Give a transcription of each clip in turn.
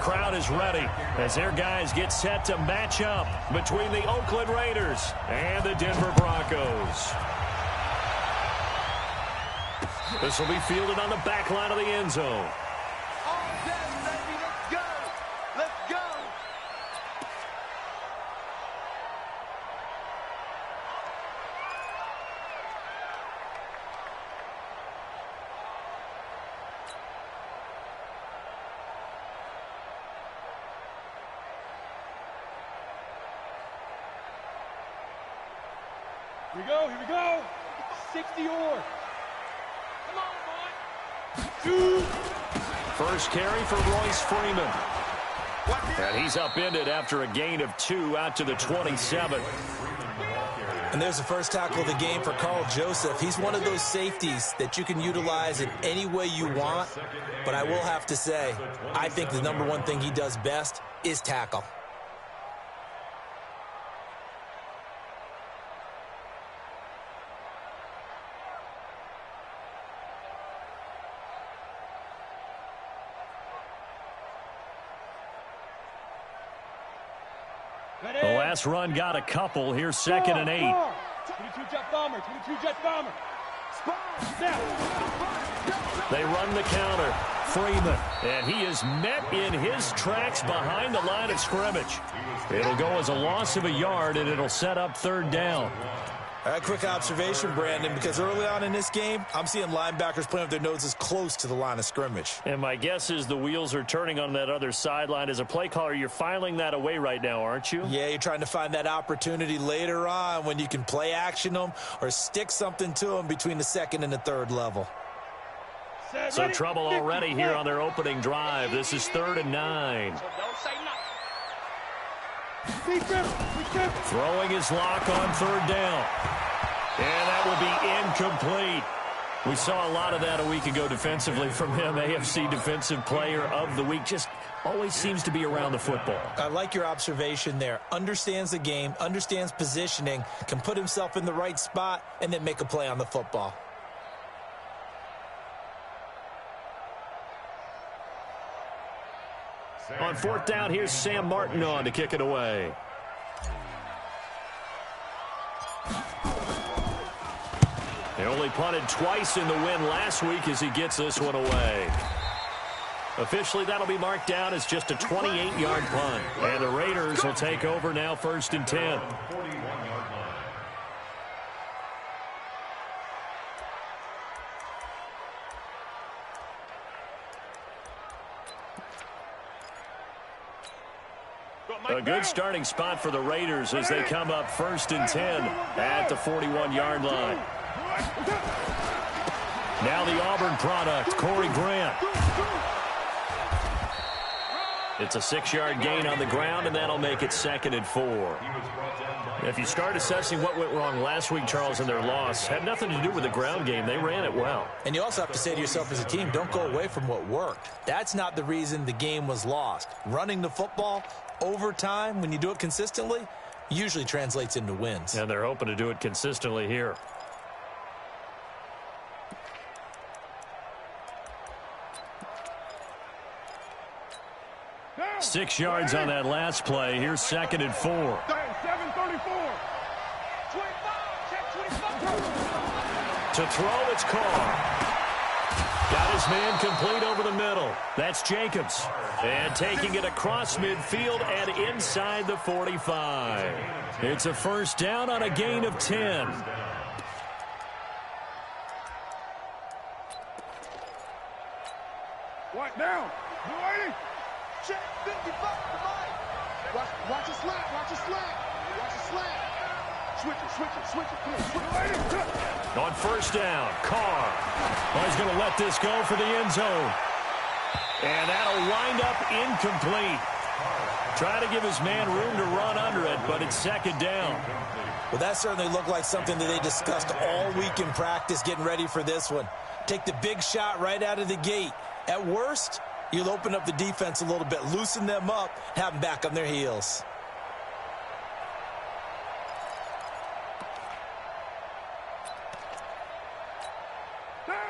Crowd is ready as their guys get set to match up between the Oakland Raiders and the Denver Broncos. This will be fielded on the back line of the end zone. Here we go. 60 or. Come on, boy. First carry for Royce Freeman. And he's upended after a gain of 2 out to the 27. And there's the first tackle of the game for Carl Joseph. He's one of those safeties that you can utilize in any way you want. But I will have to say, I think the number one thing he does best is tackle. The last run got a couple. Here's 2nd and 8. 22 jet bomber. 22 jet bomber. They run the counter. Freeman. And he is met in his tracks behind the line of scrimmage. It'll go as a loss of a yard, and it'll set up 3rd down. A quick observation, Brandon, because early on in this game, I'm seeing linebackers playing with their noses close to the line of scrimmage. And my guess is the wheels are turning on that other sideline. As a play caller, you're filing that away right now, aren't you? Yeah, you're trying to find that opportunity later on when you can play action them or stick something to them between the 2nd and the 3rd level. So trouble already here on their opening drive. This is 3rd and 9. Throwing his lock on 3rd down. And that will be incomplete. We saw a lot of that a week ago defensively from him. AFC Defensive Player of the Week. Just always seems to be around the football. I like your observation there. Understands the game, understands positioning, can put himself in the right spot, and then make a play on the football. On 4th down, here's Sam Martin on to kick it away. They only punted twice in the win last week as he gets this one away. Officially, that'll be marked down as just a 28-yard punt. And the Raiders will take over now 1st and 10. A good starting spot for the Raiders as they come up 1st and 10 at the 41-yard line. Now the Auburn product, Corey Grant. It's a 6-yard gain on the ground, and that'll make it 2nd and 4. If you start assessing what went wrong last week, Charles, in their loss, had nothing to do with the ground game. They ran it well. And you also have to say to yourself as a team, don't go away from what worked. That's not the reason the game was lost. Running the football over time, when you do it consistently, usually translates into wins. And they're hoping to do it consistently here. Down. 6 yards on that last play. Here's 2nd and 4. 7:34. 25. To throw, it's Carr. Got his man complete over the middle. That's Jacobs. And taking it across midfield and inside the 45. It's a 1st down on a gain of 10. What down? 280. Check 55. Watch it slant. Watch it slant. Watch it slant. Switch it. Come on, switch it. On 1st down, Carr. Oh, he's going to let this go for the end zone. And that'll wind up incomplete. Trying to give his man room to run under it, but it's 2nd down. Well, that certainly looked like something that they discussed all week in practice getting ready for this one. Take the big shot right out of the gate. At worst, you'll open up the defense a little bit, loosen them up, have them back on their heels.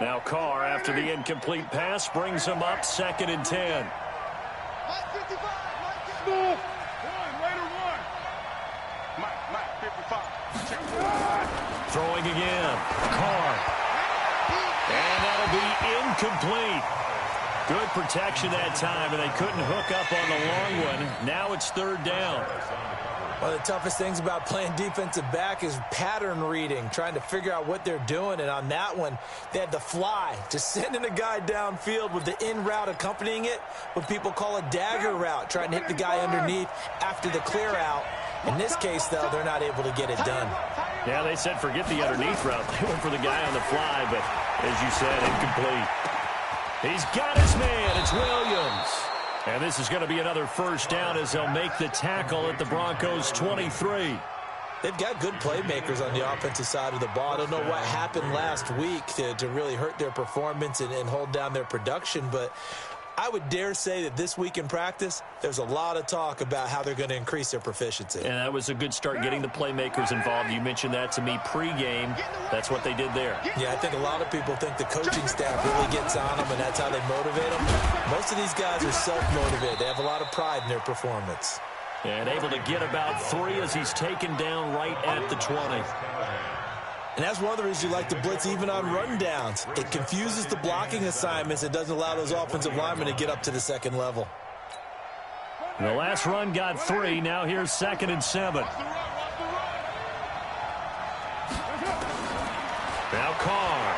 Now Carr, after the incomplete pass, brings him up 2nd and 10. Move. Later one. Mike, 55. Throwing again. Carr. And that'll be incomplete. Good protection that time, and they couldn't hook up on the long one. Now it's third down. One of the toughest things about playing defensive back is pattern reading, trying to figure out what they're doing. And on that one, they had to fly, just sending a guy downfield with the in route accompanying it, what people call a dagger route, trying to hit the guy underneath after the clear out. In this case, though, they're not able to get it done. Yeah, they said forget the underneath route. They went for the guy on the fly, but as you said, incomplete. He's got his man. It's Williams. And this is going to be another first down as they'll make the tackle at the Broncos' 23. They've got good playmakers on the offensive side of the ball. I don't know what happened last week to really hurt their performance and hold down their production, but I would dare say that this week in practice, there's a lot of talk about how they're going to increase their proficiency. And that was a good start, getting the playmakers involved. You mentioned that to me pregame. That's what they did there. Yeah, I think a lot of people think the coaching staff really gets on them, and that's how they motivate them. Most of these guys are self-motivated. They have a lot of pride in their performance. And able to get about 3 as he's taken down right at the 20. And that's one of the reasons you like to blitz even on run downs. It confuses the blocking assignments. It doesn't allow those offensive linemen to get up to the second level. The last run got 3. Now here's 2nd and 7. Now Carr.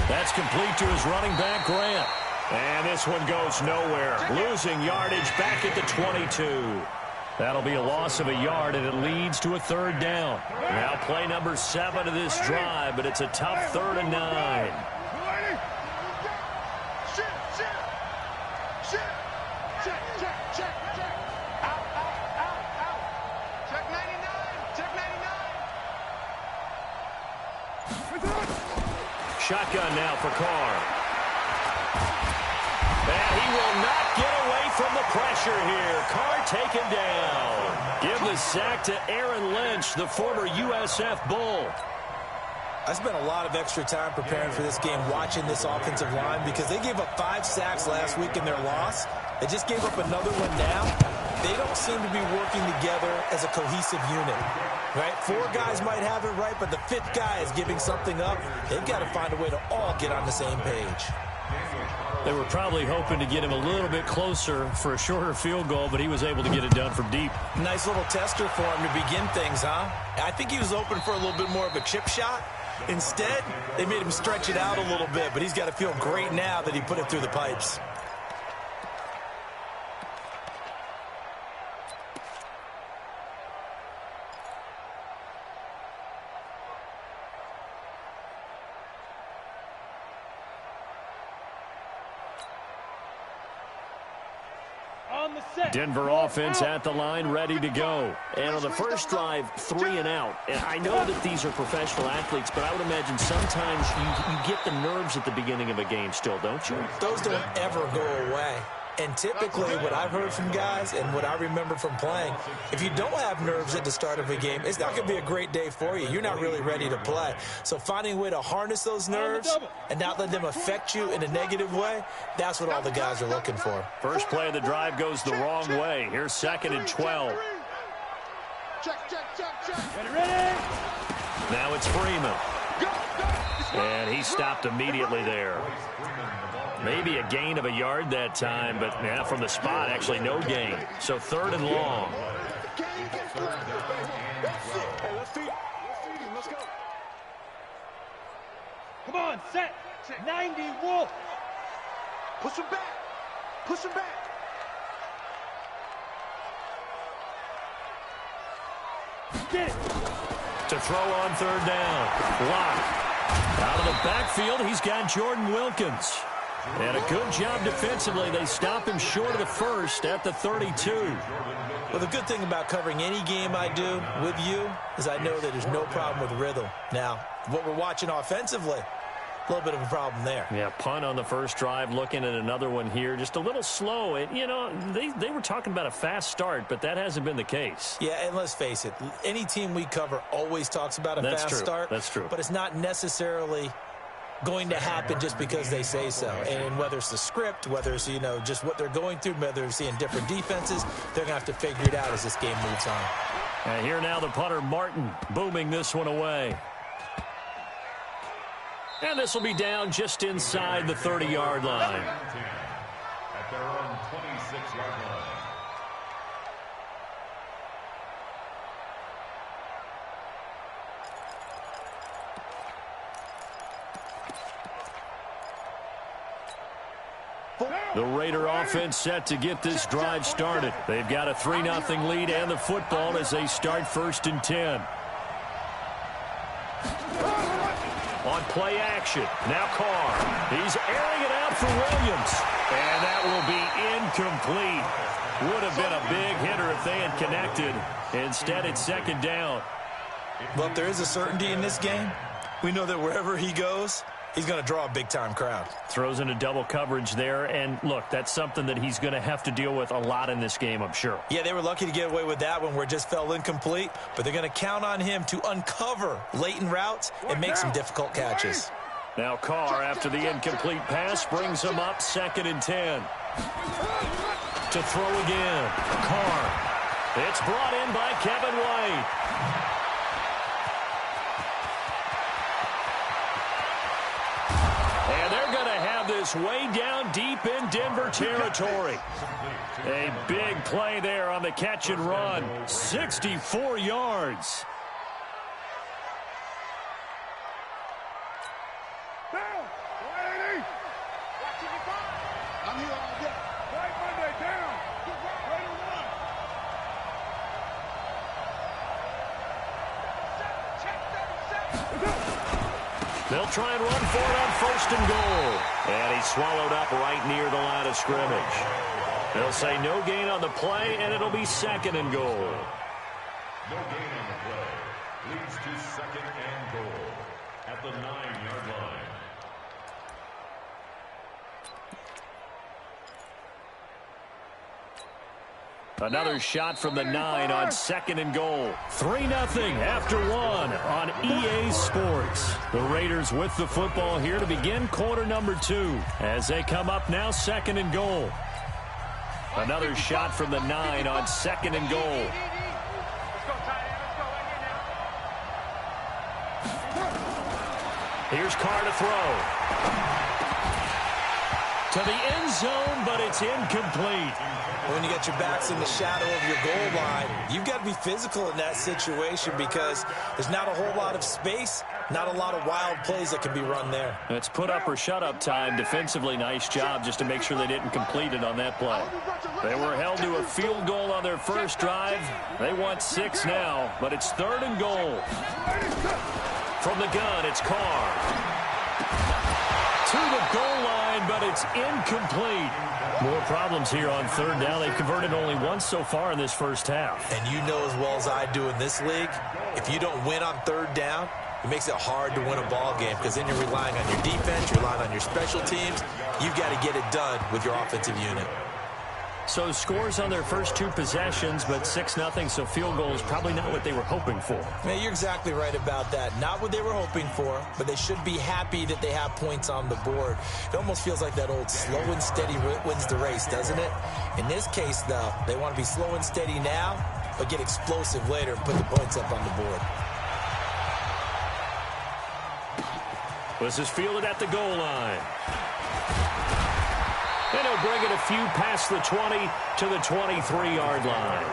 That's complete to his running back, Grant. And this one goes nowhere. Losing yardage back at the 22. That'll be a loss of a yard, and it leads to a third down. Now play number 7 of this drive, but it's a tough 3rd and 9. Shotgun now for Carr. And he will not get away from the pressure here. Carr taken down. Give the sack to Aaron Lynch, the former USF Bull. I spent a lot of extra time preparing for this game, watching this offensive line, because they gave up 5 sacks last week in their loss. They just gave up another one now. They don't seem to be working together as a cohesive unit, right? 4 guys might have it right, but the 5th guy is giving something up. They've got to find a way to all get on the same page. They were probably hoping to get him a little bit closer for a shorter field goal, but he was able to get it done from deep. Nice little tester for him to begin things, huh? I think he was open for a little bit more of a chip shot. Instead, they made him stretch it out a little bit, but he's got to feel great now that he put it through the pipes. Denver offense at the line, ready to go. And on the first drive, 3 and out. And I know that these are professional athletes, but I would imagine sometimes you get the nerves at the beginning of a game still, don't you? Those don't ever go away. And typically what I've heard from guys and what I remember from playing, if you don't have nerves at the start of a game, it's not going to be a great day for you. You're not really ready to play. So finding a way to harness those nerves and not let them affect you in a negative way, that's what all the guys are looking for. First play of the drive goes the wrong way. Here's 2nd and 12. Ready? Now it's Freeman. And he stopped immediately there. Maybe a gain of a yard that time, but yeah, from the spot, actually no gain. So 3rd and long. Come on, set. 90 Wolf. Push him back. Push him back. Get it. To throw on 3rd down. Blocked. Out of the backfield, he's got Jordan Wilkins. And a good job defensively. They stop him short of the first at the 32. Well, the good thing about covering any game I do with you is I know that there's no problem with rhythm. Now, what we're watching offensively, a little bit of a problem there. Yeah, punt on the first drive, looking at another one here. Just a little slow. And, you know, they were talking about a fast start, but that hasn't been the case. Yeah, and let's face it, any team we cover always talks about a fast start. That's true. But it's not necessarily going to happen just because they say so. And whether it's the script, whether it's, just what they're going through, whether they're seeing different defenses, they're going to have to figure it out as this game moves on. And here now the punter, Martin, booming this one away. And this will be down just inside the 30-yard line. At their own 26-yard line. The Raider offense set to get this drive started. They've got a 3-0 lead and the football as they start 1st and 10. On play action, now Carr. He's airing it out for Williams. And that will be incomplete. Would have been a big hitter if they had connected. Instead, it's 2nd down. Well, if there is a certainty in this game, we know that wherever he goes, he's going to draw a big-time crowd. Throws into double coverage there, and look, that's something that he's going to have to deal with a lot in this game, I'm sure. Yeah, they were lucky to get away with that one where it just fell incomplete, but they're going to count on him to uncover latent routes and make some difficult catches. Now Carr, after the incomplete pass, brings him up 2nd and 10. To throw again. Carr. It's brought in by Kevin White. And they're going to have this way down deep in Denver territory. A big play there on the catch and run. 64 yards. I'm here all day. Right Monday, down. Ready to run. They'll try and run for it on 1st and goal. And he's swallowed up right near the line of scrimmage. They'll say no gain on the play, and it'll be 2nd and goal. No gain on the play. Leads to 2nd and goal at the 9-yard line. Another shot from the 9 on 2nd and goal. 3-0 after 1 on EA Sports. The Raiders with the football here to begin quarter number 2 as they come up now 2nd and goal. Another shot from the 9 on 2nd and goal. Here's Carr to throw. To the end zone, but it's incomplete. When you got your backs in the shadow of your goal line, you've got to be physical in that situation because there's not a whole lot of space, not a lot of wild plays that can be run there. It's put up or shut up time. Defensively, nice job just to make sure they didn't complete it on that play. They were held to a field goal on their first drive. They want 6 now, but it's 3rd and goal. From the gun, it's Carr. To the goal line, but it's incomplete. More problems here on 3rd down. They've converted only once so far in this first half. And you know as well as I do in this league, if you don't win on 3rd down, it makes it hard to win a ball game because then you're relying on your defense, you're relying on your special teams. You've got to get it done with your offensive unit. So scores on their first 2 possessions, but 6-0, so field goal is probably not what they were hoping for. Man, you're exactly right about that. Not what they were hoping for, but they should be happy that they have points on the board. It almost feels like that old slow and steady wins the race, doesn't it? In this case, though, they want to be slow and steady now, but get explosive later and put the points up on the board. This is fielded at the goal line. And he'll bring it a few past the 20 to the 23-yard line.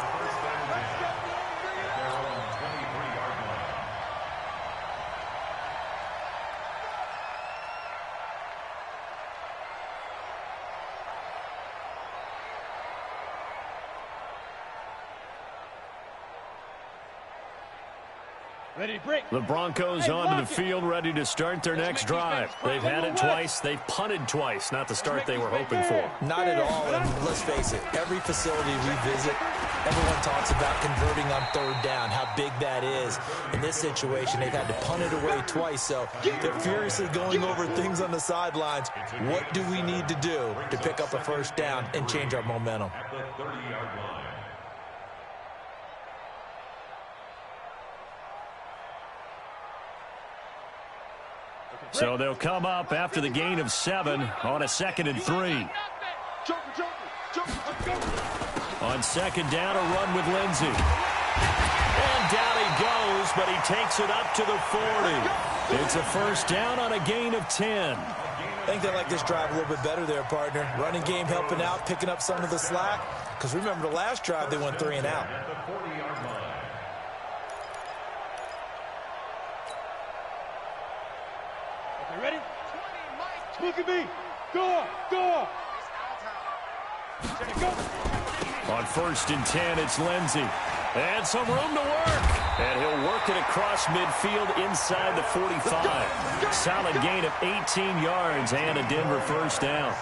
The Broncos onto the field, ready to start their next drive. They've had it twice. They've punted twice. Not the start they were hoping for. Not at all, and let's face it, every facility we visit, everyone talks about converting on 3rd down, how big that is. In this situation, they've had to punt it away twice, so they're furiously going over things on the sidelines. What do we need to do to pick up a 1st down and change our momentum? At the 30-yard line. So they'll come up after the gain of 7 on a 2nd and 3. On 2nd down, a run with Lindsey. And down he goes, but he takes it up to the 40. It's a 1st down on a gain of 10. I think they like this drive a little bit better there, partner. Running game helping out, picking up some of the slack. Because remember, the last drive, they went 3 and out. Okay, ready? Look at me. Go. On 1st and 10, it's Lindsey. And some room to work. And he'll work it across midfield inside the 45. Solid gain of 18 yards and a Denver 1st down.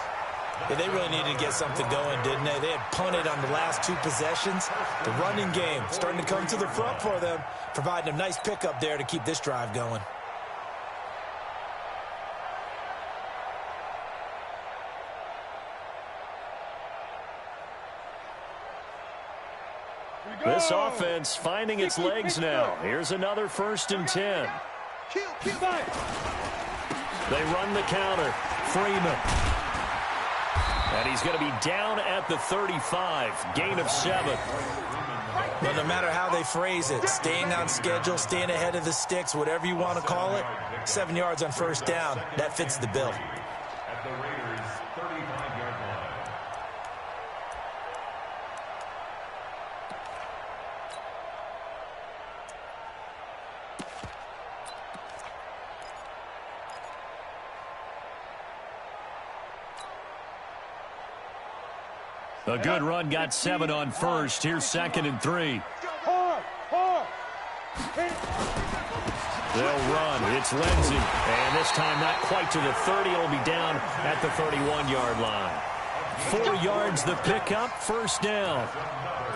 Yeah, they really needed to get something going, didn't they? They had punted on the last 2 possessions. The running game starting to come to the front for them, providing a nice pickup there to keep this drive going. This offense finding its legs now. Here's another 1st and 10. They run the counter. Freeman. And he's going to be down at the 35. Gain of 7. But no matter how they phrase it, staying on schedule, staying ahead of the sticks, whatever you want to call it, 7 yards on 1st down, that fits the bill. At the Raiders' 35-yard line. A good run got 7 on 1st. Here's 2nd and 3. They'll run. It's Lindsey. And this time not quite to the 30. It'll be down at the 31-yard line. 4 yards the pickup. 1st down.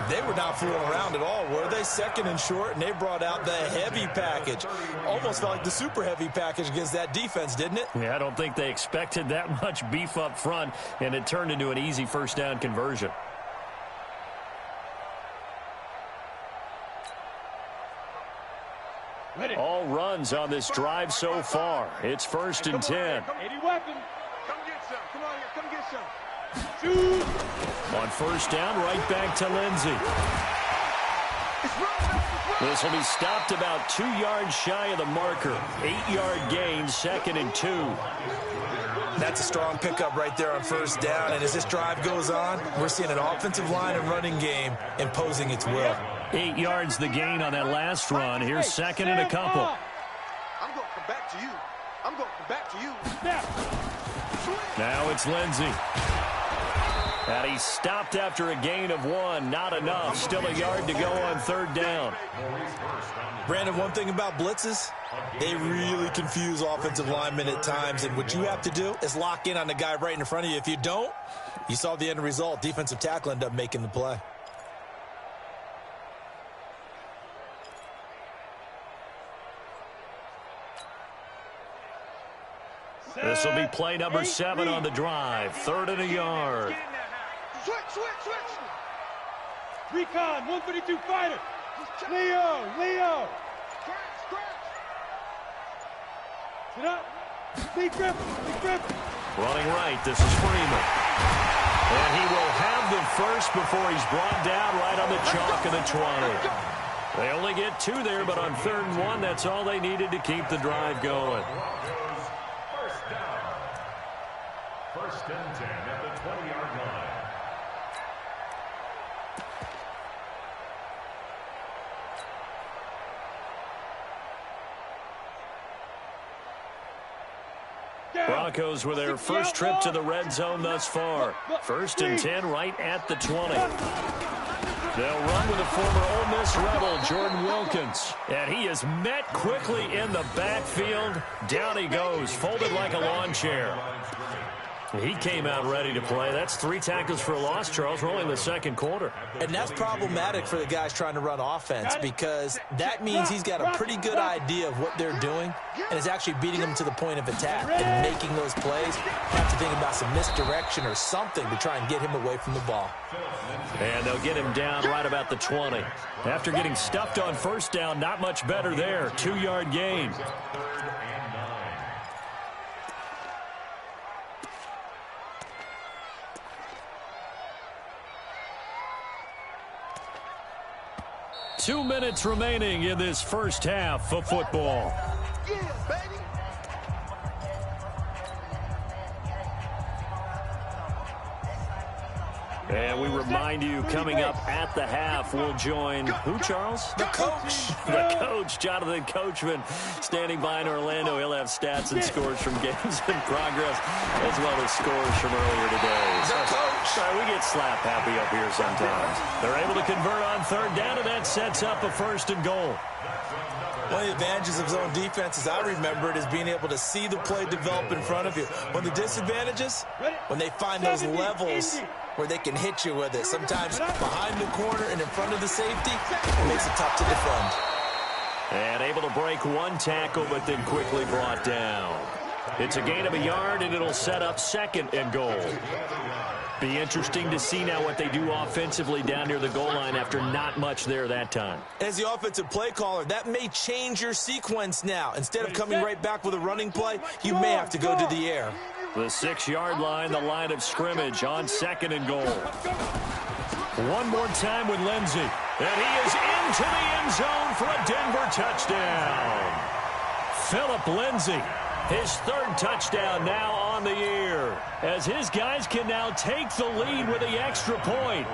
They were not fooling around at all, were they? 2nd and short, and they brought out the heavy package. Almost felt like the super heavy package against that defense, didn't it? Yeah, I don't think they expected that much beef up front, and it turned into an easy 1st down conversion. All runs on this drive so far. It's 1st and 10. 80 weapons. Come get some. Come on here. Come get some. Shoot. On 1st down, right back to Lindsey. This will be stopped about 2 yards shy of the marker. 8-yard gain, 2nd and 2. That's a strong pickup right there on 1st down. And as this drive goes on, we're seeing an offensive line and running game imposing its will. 8 yards the gain on that last run. Here's 2nd and a couple. I'm going to come back to you. I'm going to come back to you. Now it's Lindsey. And he stopped after a gain of 1. Not enough. Still a yard to go on 3rd down. Brandon, one thing about blitzes, they really confuse offensive linemen at times. And what you have to do is lock in on the guy right in front of you. If you don't, you saw the end result. Defensive tackle ended up making the play. This will be play number 7 on the drive. 3rd and a yard. Switch. Recon, 132 fighter. Leo. Sit up. Big grip. Running right, this is Freeman. And he will have the first before he's brought down right on the chalk of the 20. They only get 2 there, but on 3rd and 1, that's all they needed to keep the drive going. First down. 1st and 10 at the 20-yard line. Broncos with their first trip to the red zone thus far. 1st and 10 right at the 20. They'll run with a former Ole Miss Rebel, Jordan Wilkins. And he is met quickly in the backfield. Down he goes, folded like a lawn chair. He came out ready to play. That's 3 tackles for a loss, Charles. We're only in the 2nd quarter. And that's problematic for the guys trying to run offense because that means he's got a pretty good idea of what they're doing and is actually beating them to the point of attack and making those plays. Have to think about some misdirection or something to try and get him away from the ball. And they'll get him down right about the 20. After getting stuffed on 1st down, not much better there. 2-yard gain. 2 minutes remaining in this first half of football. Yeah, baby. And we remind you, coming up at the half, we'll join who, Charles? The coach. The coach, Jonathan Coachman, standing by in Orlando. He'll have stats and scores from games in progress, as well as scores from earlier today. The coach. Sorry, we get slap happy up here sometimes. They're able to convert on third down, and that sets up a first and goal. One of the advantages of zone defense, as I remember it, is being able to see the play develop in front of you. One of the disadvantages, when they find those levels where they can hit you with it. Sometimes behind the corner and in front of the safety, it makes it tough to defend. And able to break one tackle, but then quickly brought down. It's a gain of a yard, and it'll set up second and goal. Be interesting to see now what they do offensively down near the goal line after not much there that time. As the offensive play caller, that may change your sequence now. Instead of coming right back with a running play, you may have to go to the air. The 6-yard line, the line of scrimmage on second and goal. One more time with Lindsey. And he is into the end zone for a Denver touchdown. Philip Lindsey, his third touchdown now on the year, as his guys can now take the lead with the extra point.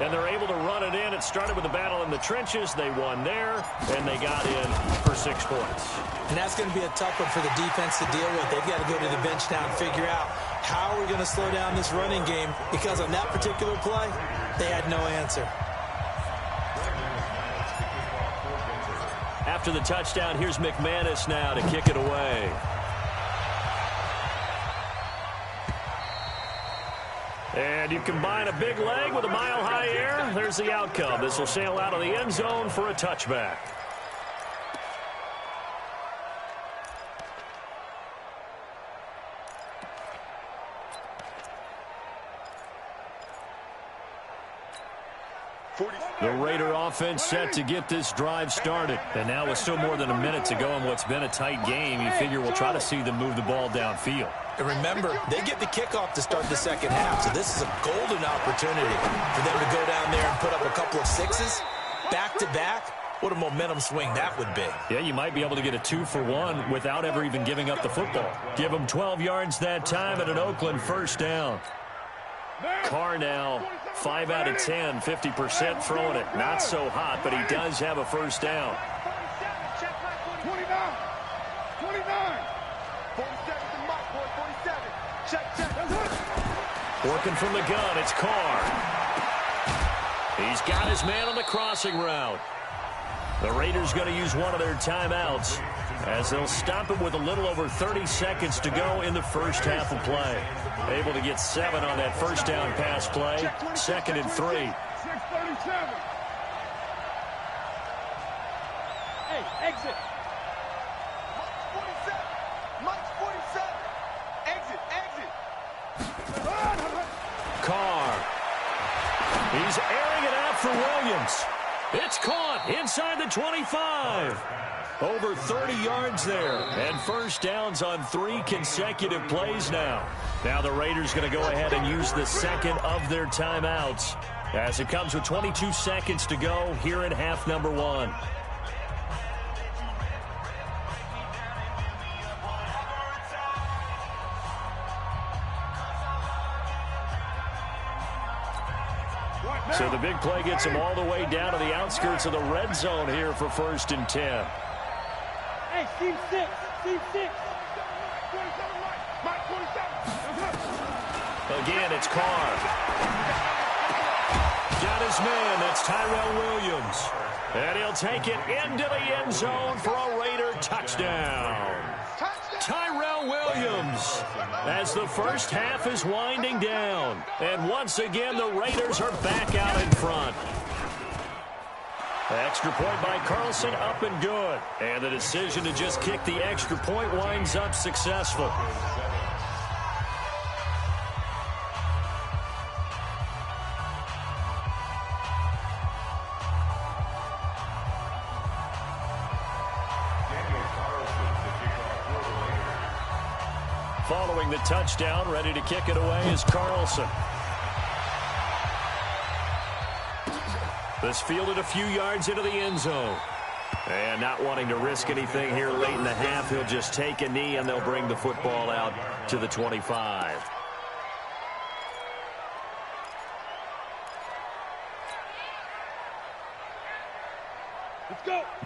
And they're able to run it in. It started with a battle in the trenches. They won there, and they got in for 6 points. And that's going to be a tough one for the defense to deal with. They've got to go to the bench now and figure out how are we going to slow down this running game, because on that particular play, they had no answer. After the touchdown, here's McManus now to kick it away. And you combine a big leg with a mile-high air, there's the outcome. This will sail out of the end zone for a touchback. The Raider offense set to get this drive started. And now with still more than a minute to go in what's been a tight game, you figure we'll try to see them move the ball downfield. And remember, they get the kickoff to start the second half, so this is a golden opportunity for them to go down there and put up a couple of sixes back-to-back. What a momentum swing that would be. Yeah, you might be able to get a 2-for-1 without ever even giving up the football. Give them 12 yards that time at an Oakland first down. Carr now 5 out of 10, 50% throwing it. Not so hot, but he does have a first down. 29. 29. 47 to Mike, boy, 47. Check. Working from the gun, it's Carr. He's got his man on the crossing route. The Raiders going to use one of their timeouts as they'll stop it with a little over 30 seconds to go in the first half of play. Able to get 7 on that first down pass play. 2nd and 3. 6:37. Hey, exit. Mike's 47. Exit. Carr. He's airing it out for Williams. It's caught inside the 25. Over 30 yards there. And first downs on 3 consecutive plays now. Now the Raiders going to go ahead and use the second of their timeouts as it comes with 22 seconds to go here in half number 1. So the big play gets them all the way down to the outskirts of the red zone here for 1st and 10. Hey, Steve 6. Steve 6. 47 Mike 47. Again, it's Carr. Got his man. That's Tyrell Williams. And he'll take it into the end zone for a Raider touchdown. Tyrell Williams as the first half is winding down. And once again, the Raiders are back out in front. Extra point by Carlson, up and good. And the decision to just kick the extra point winds up successful. Following the touchdown, ready to kick it away is Carlson. This fielded a few yards into the end zone. And not wanting to risk anything here late in the half, he'll just take a knee and they'll bring the football out to the 25.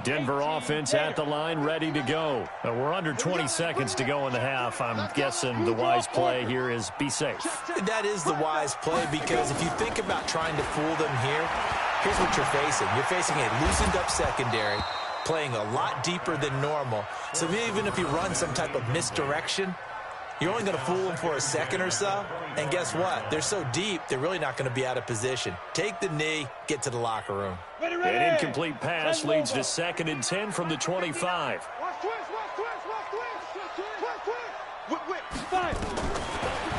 Denver offense at the line, ready to go. We're under 20 seconds to go in the half. I'm guessing the wise play here is be safe. That is the wise play, because if you think about trying to fool them here, here's what you're facing. You're facing a loosened up secondary, playing a lot deeper than normal. So even if you run some type of misdirection, you're only going to fool them for a second or so. And guess what? They're so deep, they're really not going to be out of position. Take the knee, get to the locker room. An incomplete pass leads to 2nd and 10 from the 25.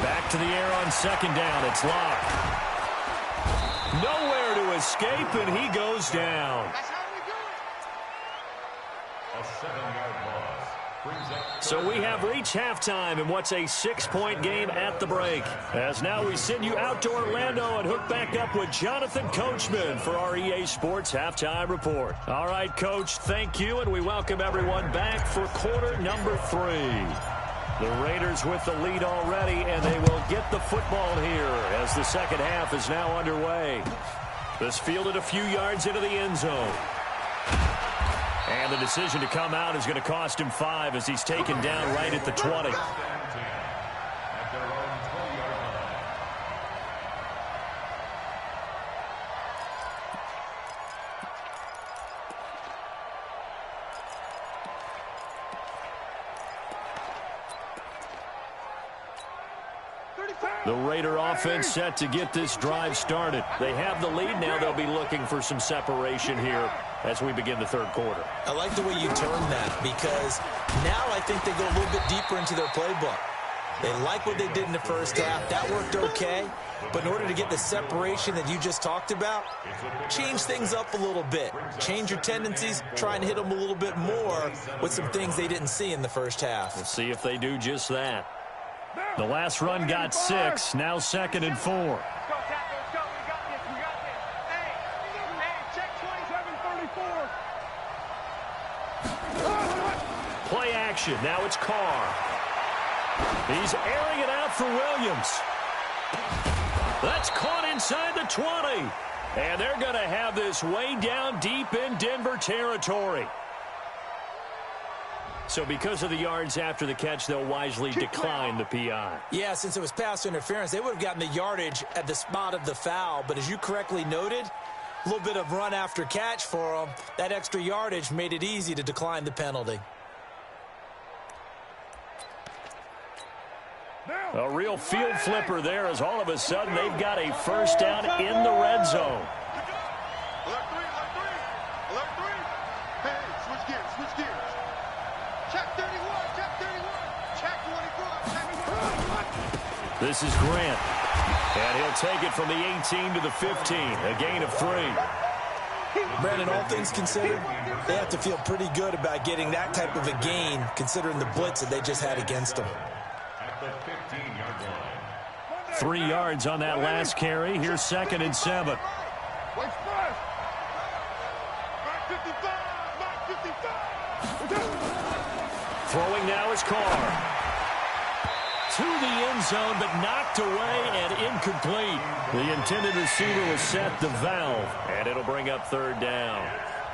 Back to the air on 2nd down. It's locked. Nowhere to escape, and he goes down. A 7-yard loss. So we have reached halftime in what's a 6-point game at the break. As now we send you out to Orlando and hook back up with Jonathan Coachman for our EA Sports Halftime Report. All right, Coach, thank you, and we welcome everyone back for quarter number 3. The Raiders with the lead already, and they will get the football here as the second half is now underway. This fielded a few yards into the end zone. And the decision to come out is going to cost him 5 as he's taken down right at the 20. The Raider offense set to get this drive started. They have the lead. Now they'll be looking for some separation here as we begin the third quarter. I like the way you term that, because now I think they go a little bit deeper into their playbook. They like what they did in the first half. That worked okay. But in order to get the separation that you just talked about, change things up a little bit. Change your tendencies, try and hit them a little bit more with some things they didn't see in the first half. We'll see if they do just that. The last run got 6, now 2nd and 4. Play action, now it's Carr. He's airing it out for Williams. That's caught inside the 20. And they're going to have this way down deep in Denver territory. So because of the yards after the catch, they'll wisely decline the PI. Yeah, since it was pass interference, they would have gotten the yardage at the spot of the foul. But as you correctly noted, a little bit of run after catch for them. That extra yardage made it easy to decline the penalty. A real field flipper there, as all of a sudden they've got a first down in the red zone. This is Grant, and he'll take it from the 18 to the 15, a gain of 3. Brandon, all things considered, they have to feel pretty good about getting that type of a gain, considering the blitz that they just had against them. At the 15-yard line. 3 yards on that last carry. Here's 2nd and 7. Throwing now is Carr. To the end zone, but knocked away and incomplete. The intended receiver was set the valve, and it'll bring up 3rd down.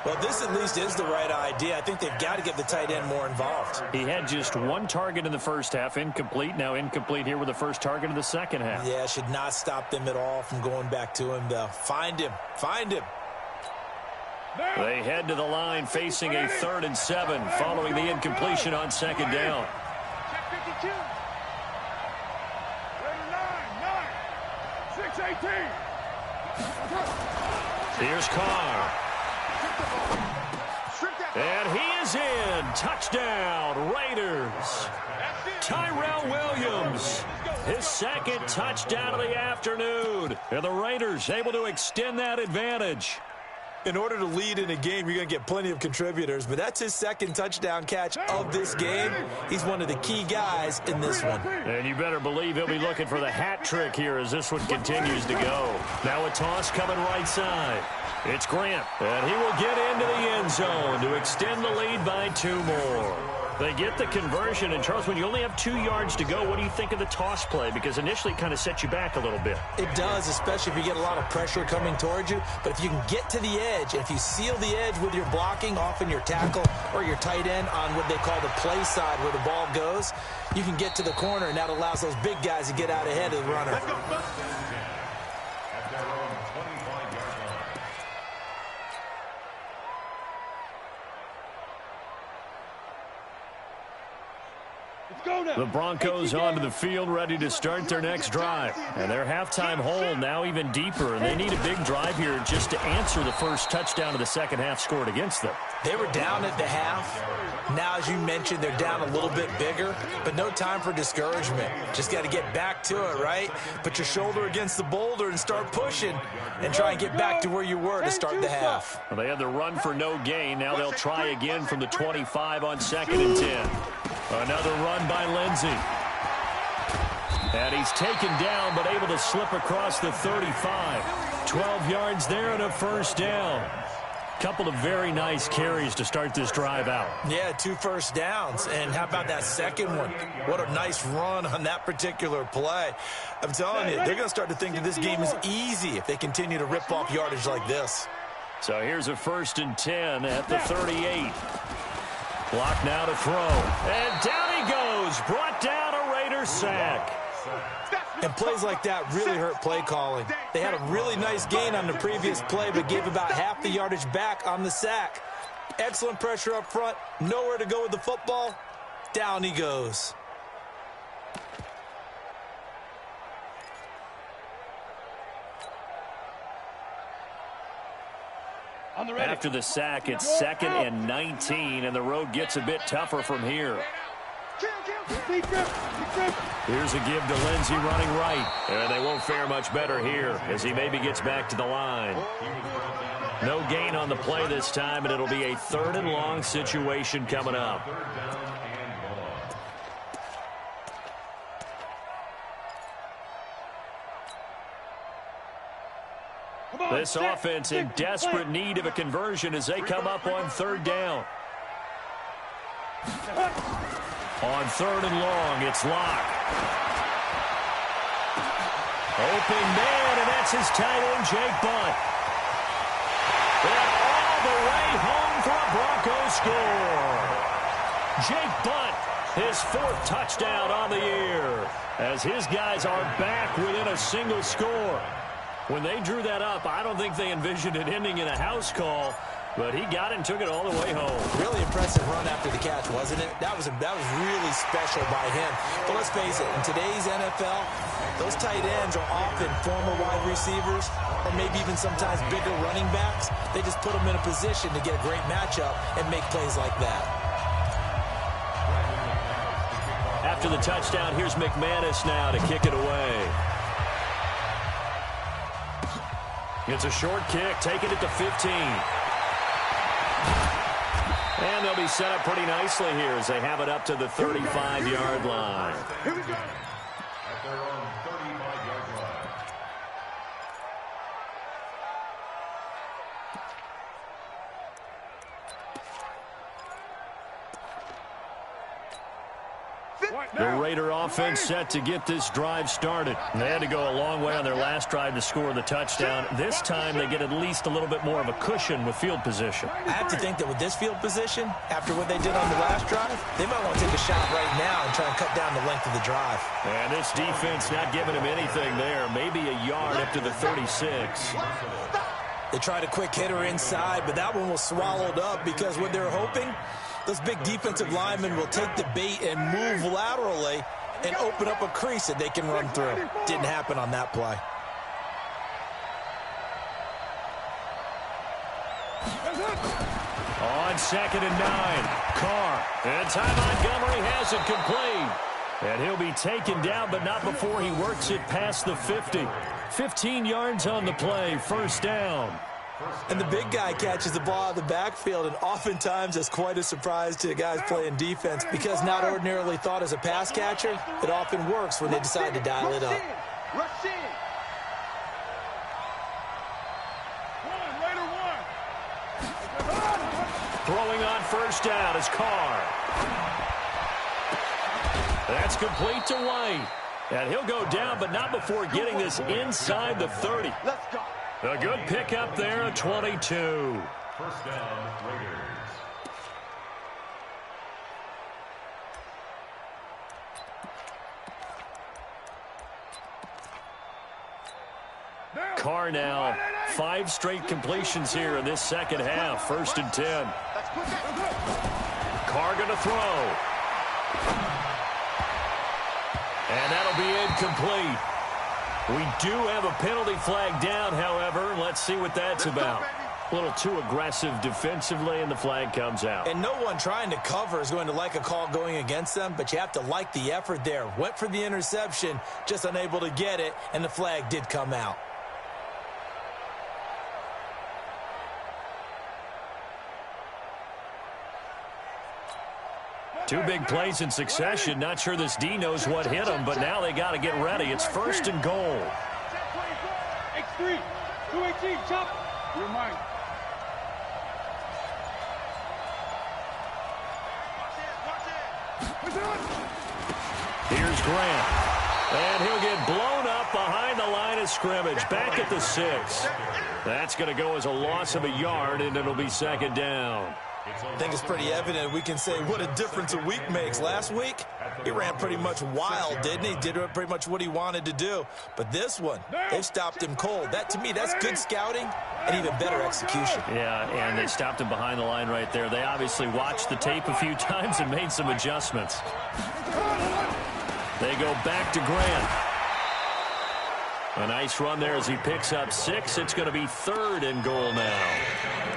Well, this at least is the right idea. I think they've got to get the tight end more involved. He had just 1 target in the first half, incomplete. Now incomplete here with the first target in the second half. Yeah, should not stop them at all from going back to him, though. Find him. Find him. They head to the line facing a 3rd and 7 following the incompletion on 2nd down. Here's Carr. And he is in. Touchdown, Raiders. Tyrell Williams, his 2nd touchdown of the afternoon. And the Raiders able to extend that advantage. In order to lead in a game, you're going to get plenty of contributors, but that's his 2nd touchdown catch of this game. He's one of the key guys in this one. And you better believe he'll be looking for the hat trick here as this one continues to go. Now a toss coming right side. It's Grant, and he will get into the end zone to extend the lead by 2 more. They get the conversion, and Charles, when you only have 2 yards to go, what do you think of the toss play? Because initially it kind of sets you back a little bit. It does, especially if you get a lot of pressure coming towards you. But if you can get to the edge, and if you seal the edge with your blocking, often your tackle or your tight end on what they call the play side where the ball goes, you can get to the corner, and that allows those big guys to get out ahead of the runner. At their own 25-yard line. The Broncos onto the field, ready to start their next drive. And their halftime hole now even deeper, and they need a big drive here just to answer the first touchdown of the second half scored against them. They were down at the half. Now, as you mentioned, they're down a little bit bigger, but no time for discouragement. Just got to get back to it, right? Put your shoulder against the boulder and start pushing and try and get back to where you were to start the half. Well, they had the run for no gain. Now they'll try again from the 25 on 2nd and 10. Another run by Lindsey. And he's taken down, but able to slip across the 35. 12 yards there and a first down. Couple of very nice carries to start this drive out. Yeah, 2 first downs. And how about that second one? What a nice run on that particular play. I'm telling you, they're going to start to think that this game is easy if they continue to rip off yardage like this. So here's a 1st and 10 at the 38. Block now to throw. And down he goes. Brought down a Raider sack. And plays like that really hurt play calling. They had a really nice gain on the previous play, but gave about half the yardage back on the sack. Excellent pressure up front. Nowhere to go with the football. Down he goes. After the sack, it's 2nd and 19, and the road gets a bit tougher from here. Here's a give to Lindsey running right. And they won't fare much better here as he maybe gets back to the line. No gain on the play this time, and it'll be a 3rd and long situation coming up. This offense in desperate need of a conversion as they come up on 3rd down. On 3rd and long, it's Locke. Open man, and that's his tight end, Jake Bunt. And all the way home for a Broncos score. Jake Bunt, his 4th touchdown on the year, as his guys are back within a single score. When they drew that up, I don't think they envisioned it ending in a house call, but he got it and took it all the way home. Really impressive run after the catch, wasn't it? That was really special by him. But let's face it, in today's NFL, those tight ends are often former wide receivers or maybe even sometimes bigger running backs. They just put them in a position to get a great matchup and make plays like that. After the touchdown, here's McManus now to kick it away. It's a short kick, taking it to 15. And they'll be set up pretty nicely here as they have it up to the 35-yard line. Here we go. At their own 35-yard line. The Raider offense set to get this drive started. They had to go a long way on their last drive to score the touchdown. This time they get at least a little bit more of a cushion with field position. I have to think that with this field position, after what they did on the last drive, they might want to take a shot right now and try and cut down the length of the drive. And this defense not giving him anything there. Maybe a yard up to the 36. They tried a quick hitter inside, but that one was swallowed up because what they're hoping, those big defensive linemen will take the bait and move laterally and open up a crease that they can run through. Didn't happen on that play. On 2nd and 9, Carr. And Ty Montgomery has it complete. And he'll be taken down, but not before he works it past the 50. 15 yards on the play, 1st down. And the big guy catches the ball out of the backfield, and oftentimes it's quite a surprise to the guys playing defense because not ordinarily thought as a pass catcher, it often works when they decide to dial it up. Rush in. Raider 1. Throwing on first down is Carr. That's complete to White. And he'll go down, but not before getting this inside the 30. Let's go. A good pickup there at 22. First down, Raiders. Carr now, 5 straight completions here in this second half. 1st and 10. Carr going to throw. And that'll be incomplete. We do have a penalty flag down, however. Let's see what that's about. A little too aggressive defensively, and the flag comes out. And no one trying to cover is going to like a call going against them, but you have to like the effort there. Went for the interception, just unable to get it, and the flag did come out. Two big plays in succession. Not sure this D knows what hit him, but now they got to get ready. It's 1st and goal. X3, 218, chop. You're mine. Here's Grant. And he'll get blown up behind the line of scrimmage. Back at the 6. That's going to go as a loss of a yard, and it'll be 2nd down. I think it's pretty evident we can say what a difference a week makes. Last week, he ran pretty much wild, didn't he? Did pretty much what he wanted to do. But this one, they've stopped him cold. That, to me, that's good scouting and even better execution. Yeah, and they stopped him behind the line right there. They obviously watched the tape a few times and made some adjustments. They go back to Grant. A nice run there as he picks up 6. It's going to be 3rd and goal now.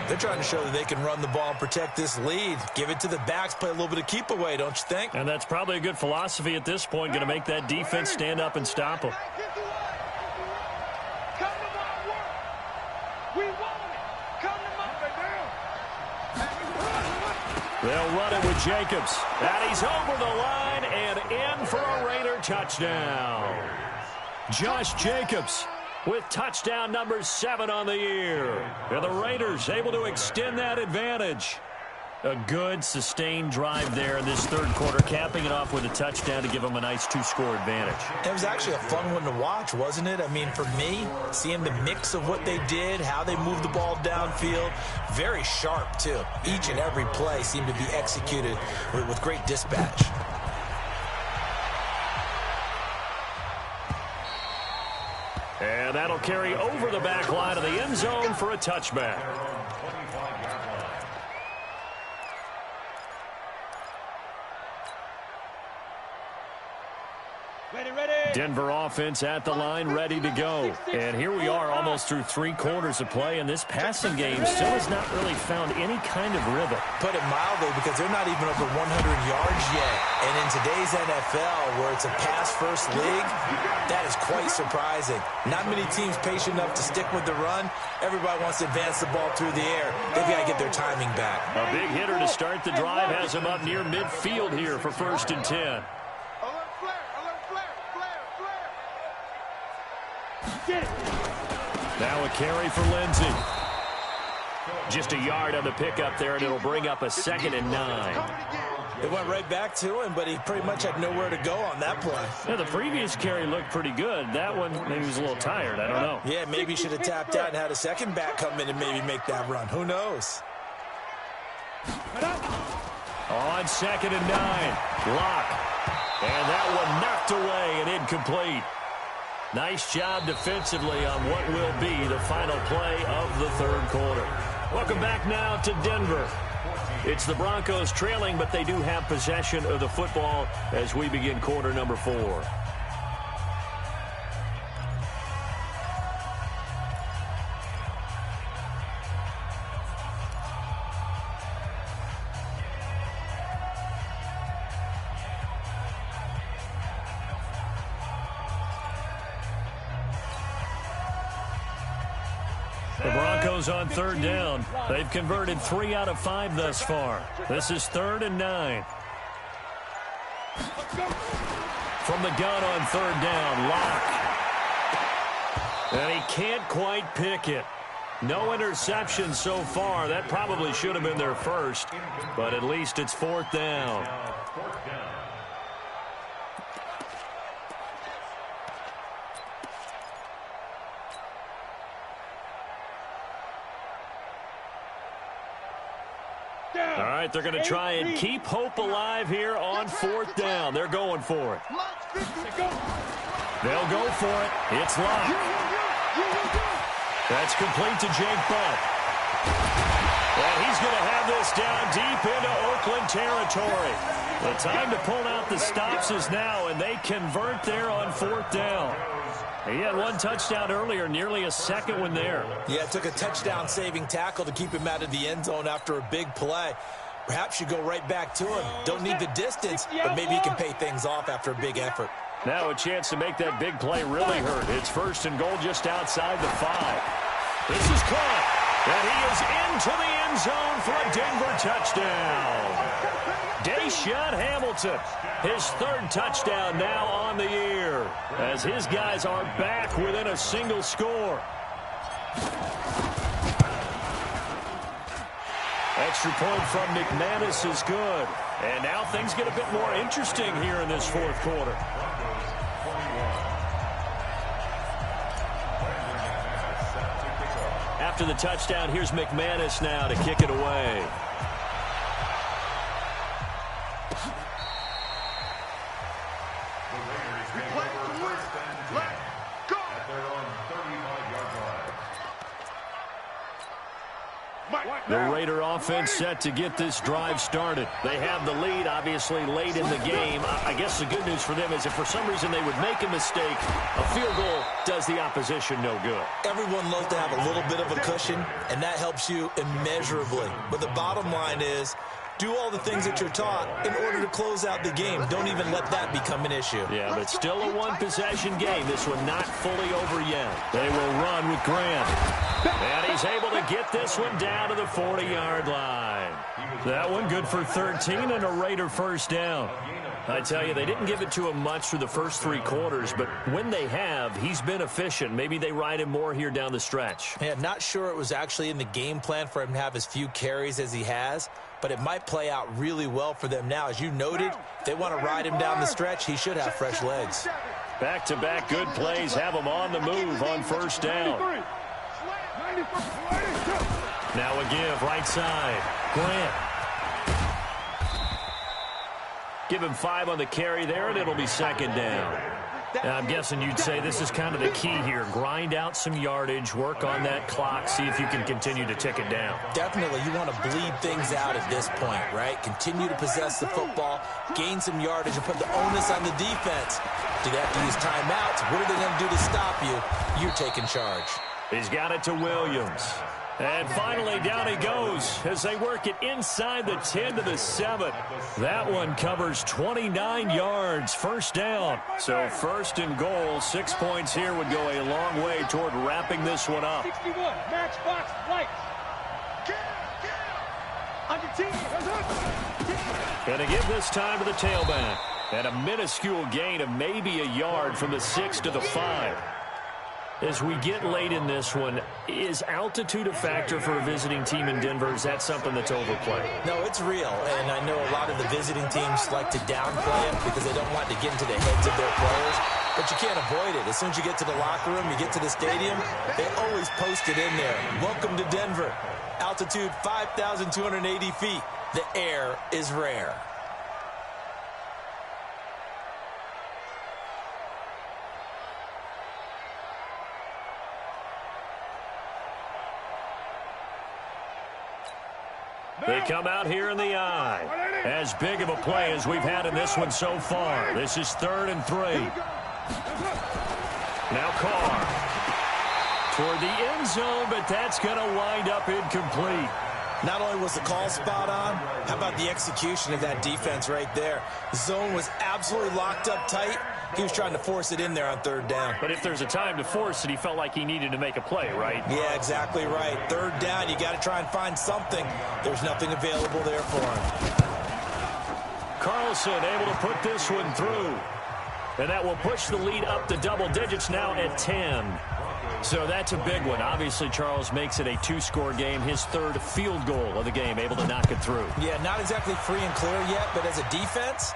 They're trying to show that they can run the ball and protect this lead. Give it to the backs, play a little bit of keep away, don't you think? And that's probably a good philosophy at this point, going to make that defense stand up and stop them. They'll run it with Jacobs. And he's over the line and in for a Raider touchdown. Josh Jacobs with touchdown number 7 on the year. And the Raiders able to extend that advantage. A good, sustained drive there in this 3rd quarter, capping it off with a touchdown to give them a nice 2-score advantage. It was actually a fun one to watch, wasn't it? I mean, for me, seeing the mix of what they did, how they moved the ball downfield, very sharp, too. Each and every play seemed to be executed with great dispatch. And that'll carry over the back line of the end zone for a touchback. Denver offense at the line, ready to go. And here we are almost through 3 quarters of play, and this passing game still has not really found any kind of rhythm. Put it mildly, because they're not even over 100 yards yet. And in today's NFL, where it's a pass-first league, that is quite surprising. Not many teams patient enough to stick with the run. Everybody wants to advance the ball through the air. They've got to get their timing back. A big hitter to start the drive has him up near midfield here for 1st and 10. Now a carry for Lindsey. Just a yard on the pickup there, and it'll bring up a 2nd and 9. It went right back to him, but he pretty much had nowhere to go on that play. Yeah, the previous carry looked pretty good. That one, maybe he was a little tired. I don't know. Yeah, maybe he should have tapped out and had a second back come in and maybe make that run. Who knows? On 2nd and 9. Lock. And that one knocked away and incomplete. Nice job defensively on what will be the final play of the 3rd quarter. Welcome back now to Denver. It's the Broncos trailing, but they do have possession of the football as we begin quarter number 4. The Broncos on 3rd down. They've converted 3 out of 5 thus far. This is 3rd and 9. From the gun on 3rd down, Lock. And he can't quite pick it. No interceptions so far. That probably should have been their first, but at least it's 4th down. Fourth down. All right, they're going to try and keep hope alive here on 4th down. They're going for it. They'll go for it. It's locked. That's complete to Jake Butt. And he's going to have this down deep into Oakland territory. The time to pull out the stops is now, and they convert there on 4th down. He had one touchdown earlier, nearly a second one there. Yeah, it took a touchdown-saving tackle to keep him out of the end zone after a big play. Perhaps you go right back to him. Don't need the distance, but maybe he can pay things off after a big effort. Now a chance to make that big play really hurt. It's 1st and goal just outside the 5. This is caught, and he is into the end zone for a Denver touchdown. Deshaun Hamilton, his 3rd touchdown now on the year, as his guys are back within a single score. Extra point from McManus is good. And now things get a bit more interesting here in this 4th quarter. After the touchdown, here's McManus now to kick it away. The Raider offense set to get this drive started. They have the lead, obviously, late in the game. I guess the good news for them is if for some reason they would make a mistake, a field goal does the opposition no good. Everyone loves to have a little bit of a cushion, and that helps you immeasurably. But the bottom line is, do all the things that you're taught in order to close out the game. Don't even let that become an issue. Yeah, but still a one-possession game. This one not fully over yet. They will run with Grant. And he's able to get this one down to the 40-yard line. That one good for 13 and a Raider 1st down. I tell you, they didn't give it to him much for the first 3 quarters, but when they have, he's been efficient. Maybe they ride him more here down the stretch. Yeah, not sure it was actually in the game plan for him to have as few carries as he has, but it might play out really well for them now. As you noted, if they want to ride him down the stretch, he should have fresh legs. Back-to-back good plays have him on the move on 1st down. Now a give, right side. Grant. Give him 5 on the carry there, and it'll be 2nd down. I'm guessing you'd say this is kind of the key here. Grind out some yardage, work on that clock, see if you can continue to tick it down. Definitely, you want to bleed things out at this point, right? Continue to possess the football, gain some yardage, and put the onus on the defense. Do they have to use timeouts? What are they going to do to stop you? You're taking charge. He's got it to Williams. And finally, down he goes as they work it inside the 10 to the 7. That one covers 29 yards, 1st down. So 1st and goal, 6 points here would go a long way toward wrapping this one up. 61, match box, lights. On your team. Going to give this time to the tailback. And a minuscule gain of maybe a yard from the 6 to the 5. As we get late in this one, is altitude a factor for a visiting team in Denver? Is that something that's overplayed? No, it's real, and I know a lot of the visiting teams like to downplay it because they don't want to get into the heads of their players, but you can't avoid it. As soon as you get to the locker room, you get to the stadium, they always post it in there. Welcome to Denver. Altitude 5,280 feet. The air is rare. They come out here in the eye. As big of a play as we've had in this one so far. This is 3rd and 3. Now Carr. Toward the end zone, but that's going to wind up incomplete. Not only was the call spot on, how about the execution of that defense right there? The zone was absolutely locked up tight. He was trying to force it in there on 3rd down. But if there's a time to force it, he felt like he needed to make a play, right? Yeah, exactly right. 3rd down, you got to try and find something. There's nothing available there for him. Carlson able to put this one through. And that will push the lead up to double digits now at 10. So that's a big one. Obviously, Charles makes it a two-score game. His third field goal of the game, able to knock it through. Yeah, not exactly free and clear yet, but as a defense,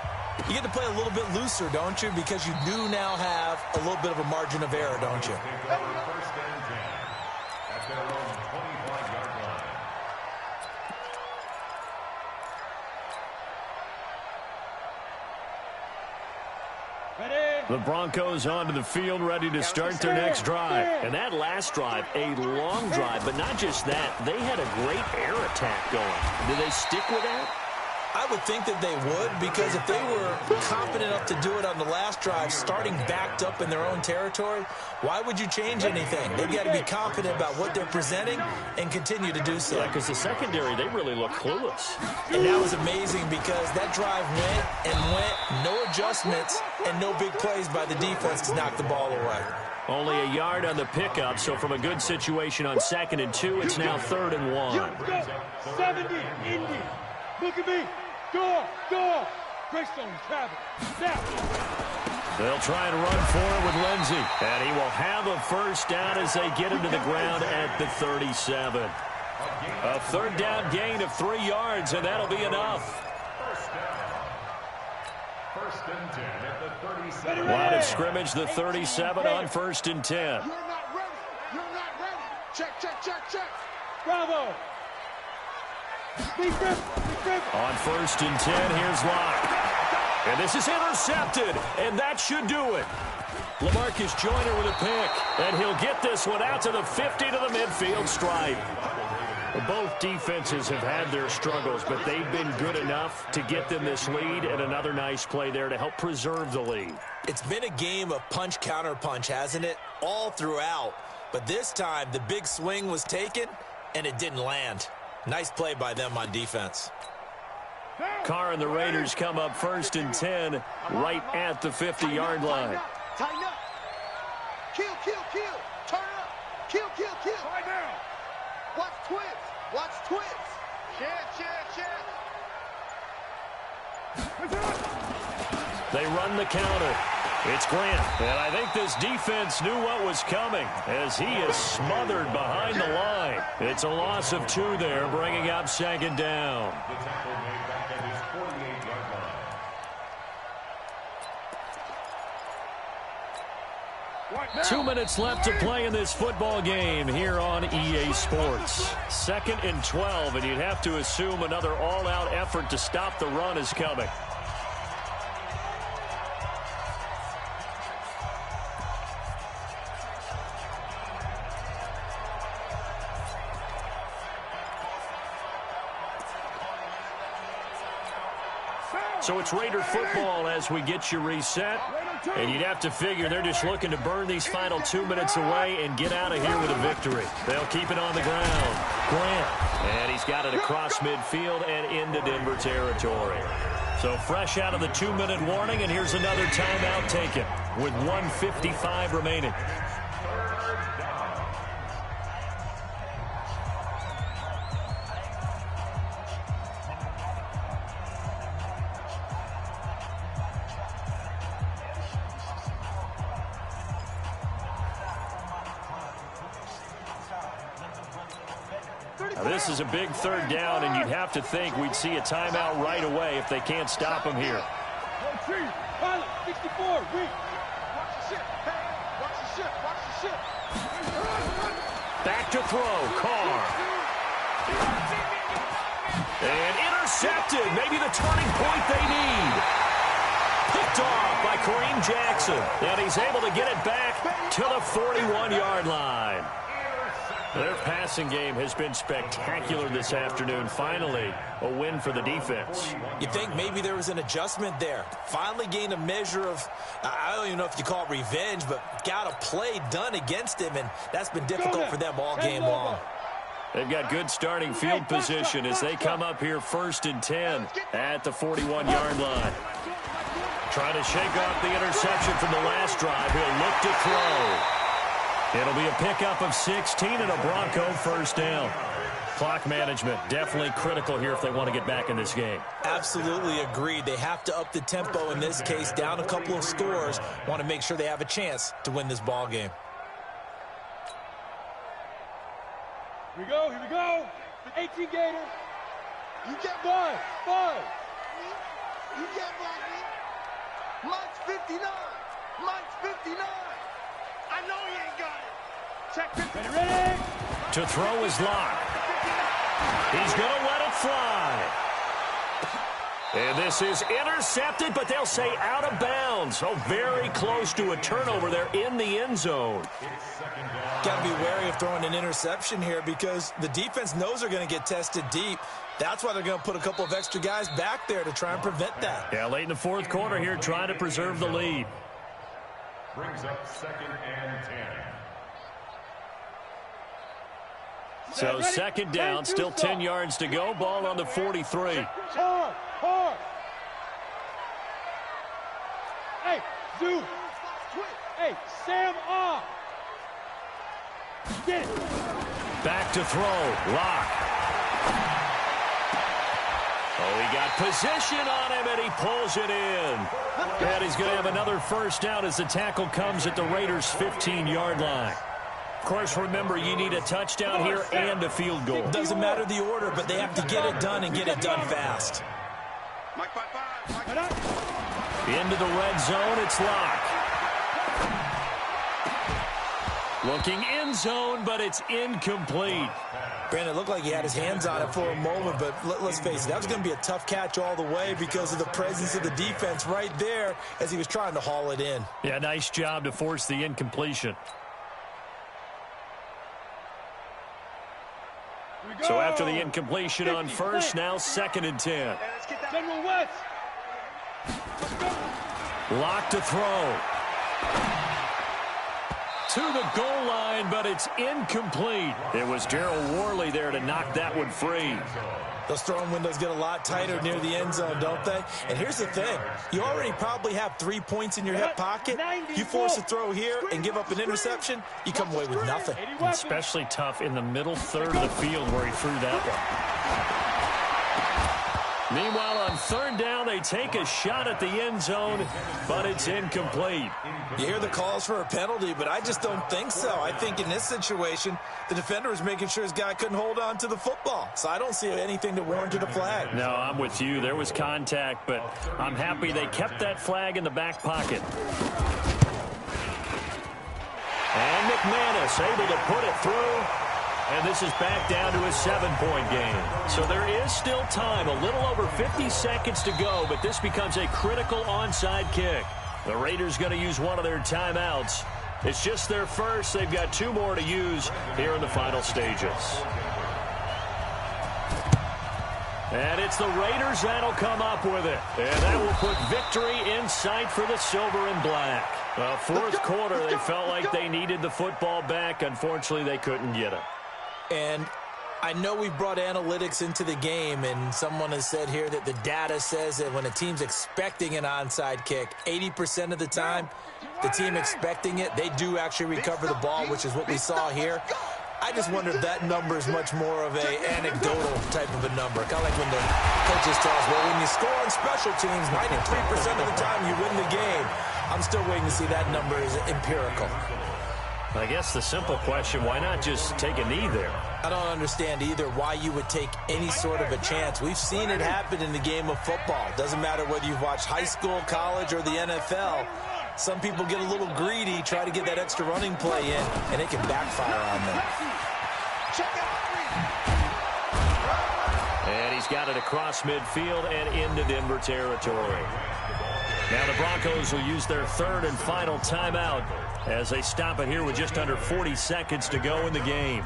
you get to play a little bit looser, don't you? Because you do now have a little bit of a margin of error, don't you? First and 10 at their own 25-yard line. The Broncos onto the field, ready to start their next drive. And that last drive, a long drive, but not just that. They had a great air attack going. Do they stick with that? I would think that they would, because if they were competent enough to do it on the last drive, starting backed up in their own territory, why would you change anything? They've got to be confident about what they're presenting and continue to do so. Yeah, because the secondary, they really look clueless. And that was amazing because that drive went, no adjustments, and no big plays by the defense to knock the ball away. Only a yard on the pickup, so from a good situation on 2nd and 2, it's now 3rd and 1. 70, Indy. Look at me. Go. Greystone, travel. Now. They'll try and run for it with Lindsey. And he will have a first down as they get him to the ground at the 37. A 3rd down gain of 3 yards, and that'll be enough. First and 10 at the 37. Line of scrimmage, the 37 on 1st and 10. You're not ready. You're not ready. Check. Bravo. On 1st and 10, here's Locke. And this is intercepted, and that should do it. LaMarcus Joyner with a pick, and he'll get this one out to the 50 to the midfield stripe. Both defenses have had their struggles, but they've been good enough to get them this lead, and another nice play there to help preserve the lead. It's been a game of punch-counter-punch, hasn't it? All throughout. But this time, the big swing was taken, and it didn't land. Nice play by them on defense. Carr and the Raiders come up 1st and 10 right at the 50-yard line. Tighten up. Kill. Turn up. Kill. Right now. Watch twins. Check. They run the counter. It's Grant, and I think this defense knew what was coming as he is smothered behind the line. It's a loss of 2 there, bringing up 2nd down. The tackle made back at his 48-yard line. 2 minutes left to play in this football game here on EA Sports. 2nd and 12, and you'd have to assume another all-out effort to stop the run is coming. So it's Raider football as we get you reset. And you'd have to figure they're just looking to burn these final 2 minutes away and get out of here with a victory. They'll keep it on the ground. Grant. And he's got it across midfield and into Denver territory. So fresh out of the 2-minute warning, and here's another timeout taken with 1:55 remaining. This is a big 3rd down, and you'd have to think we'd see a timeout right away if they can't stop him here. Pilot, 64, watch the ship. Back to throw, Carr. And intercepted, maybe the turning point they need. Picked off by Kareem Jackson, and he's able to get it back to the 41-yard line. Their passing game has been spectacular this afternoon. Finally, a win for the defense. You think maybe there was an adjustment there. Finally gained a measure of, I don't even know if you call it revenge, but got a play done against him, and that's been difficult for them all game long. They've got good starting field position as they come up here 1st and 10 at the 41-yard line. Trying to shake off the interception from the last drive. He'll look to throw. It'll be a pickup of 16 and a Bronco first down. Clock management definitely critical here if they want to get back in this game. Absolutely agreed. They have to up the tempo in this case, down a couple of scores. Want to make sure they have a chance to win this ball game. Here we go, here we go. 18 Gator. You get five. You get black me. Mine's 59. Mine's 59. I know you ain't got it. Check 50. Ready? To throw his lock. He's going to let it fly. And this is intercepted, but they'll say out of bounds. Oh, very close to a turnover there in the end zone. Got to be wary of throwing an interception here because the defense knows they're going to get tested deep. That's why they're going to put a couple of extra guys back there to try and prevent that. Yeah, late in the fourth quarter here, trying to preserve the lead. Brings up 2nd and 10. So second down, still 10 yards to go. Ball on the 43. Hard. Hey, Zoo. Hey, Sam off. Get it. Back to throw. Lock. Oh, he got position on him, and he pulls it in. And he's going to have another first down as the tackle comes at the Raiders' 15-yard line. Of course, remember, you need a touchdown here and a field goal. Doesn't matter the order, but they have to get it done and get it done fast. Into the red zone, it's Lock. Looking end zone, but it's incomplete. Brandon, it looked like he had his hands on it for a moment, but let's face it, that was going to be a tough catch all the way because of the presence of the defense right there as he was trying to haul it in. Yeah, nice job to force the incompletion. So after the incompletion on first, now 2nd and 10. General West. Lock to throw. To the goal line, but it's incomplete. It was Darryl Worley there to knock that one free. Those throwing windows get a lot tighter near the end zone, don't they? And here's the thing. You already probably have 3 points in your hip pocket. You force a throw here and give up an interception, you come away with nothing. Especially tough in the middle third of the field where he threw that one. Meanwhile, on third down, they take a shot at the end zone, but it's incomplete. You hear the calls for a penalty, but I just don't think so. I think in this situation, the defender was making sure his guy couldn't hold on to the football. So I don't see anything that warranted a flag. No, I'm with you. There was contact, but I'm happy they kept that flag in the back pocket. And McManus able to put it through. And this is back down to a 7-point game. So there is still time, a little over 50 seconds to go, but this becomes a critical onside kick. The Raiders going to use one of their timeouts. It's just their first. They've got 2 more to use here in the final stages. And it's the Raiders that'll come up with it. And that will put victory in sight for the silver and black. Fourth quarter, they felt like they needed the football back. Unfortunately, they couldn't get it. And I know we brought analytics into the game, and someone has said here that the data says that when a team's expecting an onside kick, 80% of the time, the team expecting it, they do actually recover the ball, which is what we saw here. I just wonder if that number is much more of an anecdotal type of a number. Kind of like when the coaches tell us, well, when you score on special teams, 93% of the time you win the game. I'm still waiting to see that number is empirical. I guess the simple question, why not just take a knee there? I don't understand either why you would take any sort of a chance. We've seen it happen in the game of football. Doesn't matter whether you've watched high school, college, or the NFL. Some people get a little greedy, try to get that extra running play in, and it can backfire on them. And he's got it across midfield and into Denver territory. Now the Broncos will use their 3rd and final timeout as they stop it here with just under 40 seconds to go in the game.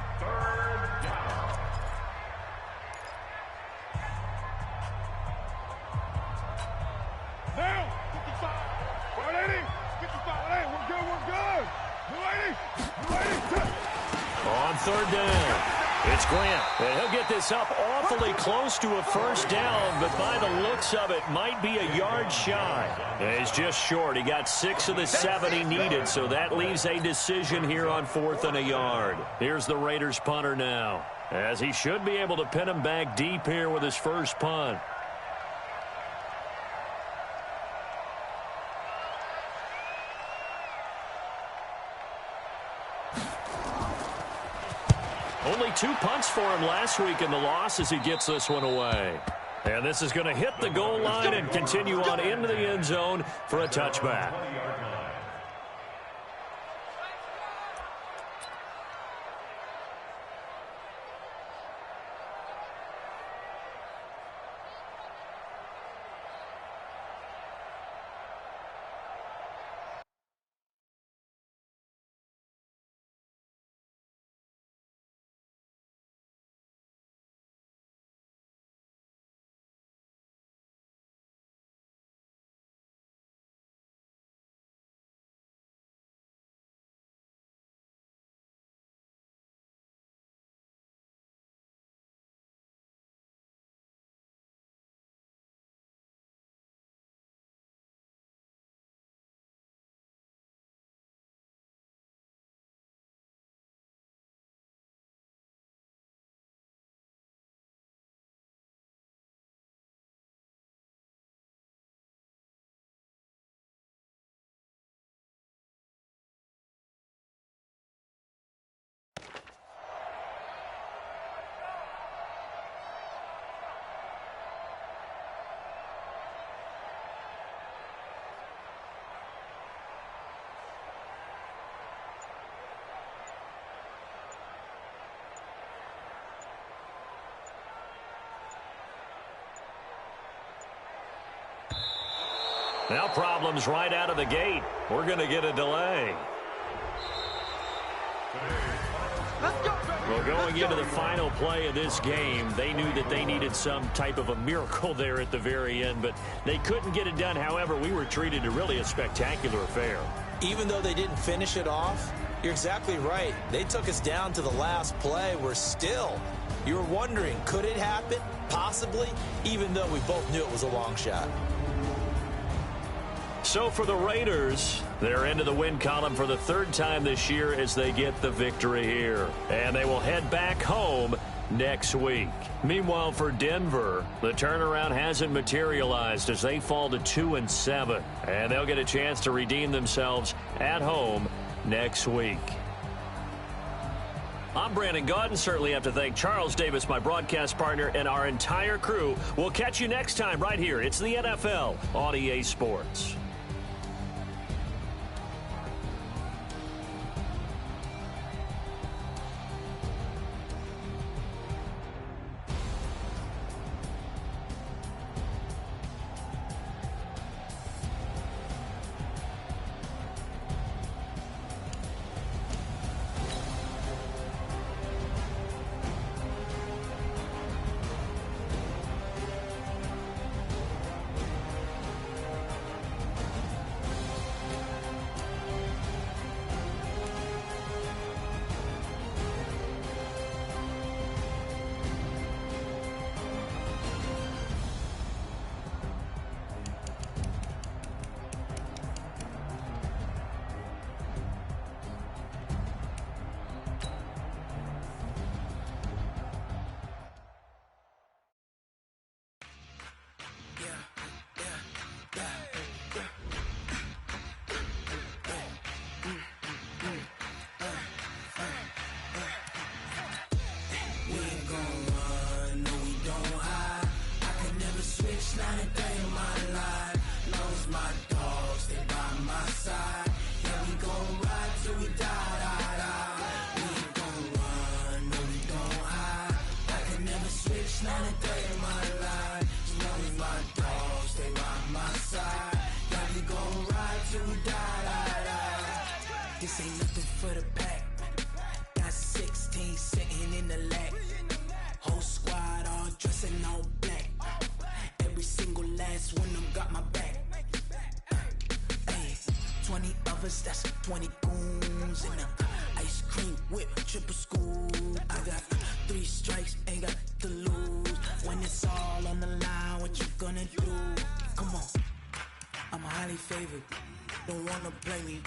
Now, 55, 180, 55, hey, we're good. 280. On third down, it's Grant. And he'll get this up awfully close to a first down, but by the looks of it, might be a yard shy. And he's just short. He got 6 of the 7 he needed, so that leaves a decision here on 4th and a yard. Here's the Raiders punter now, as he should be able to pin him back deep here with his first punt. Only 2 punts for him last week in the loss as he gets this one away. And this is going to hit the goal line and continue on into the end zone for a touchback. Now problems right out of the gate. We're going to get a delay. Well, going into the final play of this game, they knew that they needed some type of a miracle there at the very end, but they couldn't get it done. However, we were treated to really a spectacular affair. Even though they didn't finish it off, you're exactly right. They took us down to the last play. You're wondering, could it happen? Possibly, even though we both knew it was a long shot. So for the Raiders, they're into the win column for the 3rd time this year as they get the victory here. And they will head back home next week. Meanwhile, for Denver, the turnaround hasn't materialized as they fall to 2-7. And they'll get a chance to redeem themselves at home next week. I'm Brandon Gaudin. Certainly have to thank Charles Davis, my broadcast partner, and our entire crew. We'll catch you next time right here. It's the NFL on EA Sports. This ain't nothing for the pack. Got 16 sitting in the lap. Whole squad all dressing all black. Every single last one of them got my back. Hey, 20 of us, that's 20 goons in the ice cream whip, triple scoop. I got 3 strikes, ain't got to lose. When it's all on the line, what you gonna do? Come on, I'm highly favored. Don't wanna play me,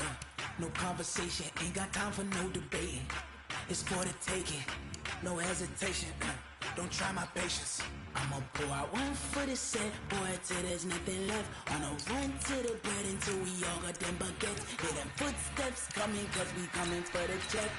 no conversation, ain't got time for no debating. It's for the taking, no hesitation, don't try my patience. I'ma pour out one for the set, boy, till there's nothing left. On a run to the bread until we all got them baguettes. Hear them footsteps coming, cause we coming for the check.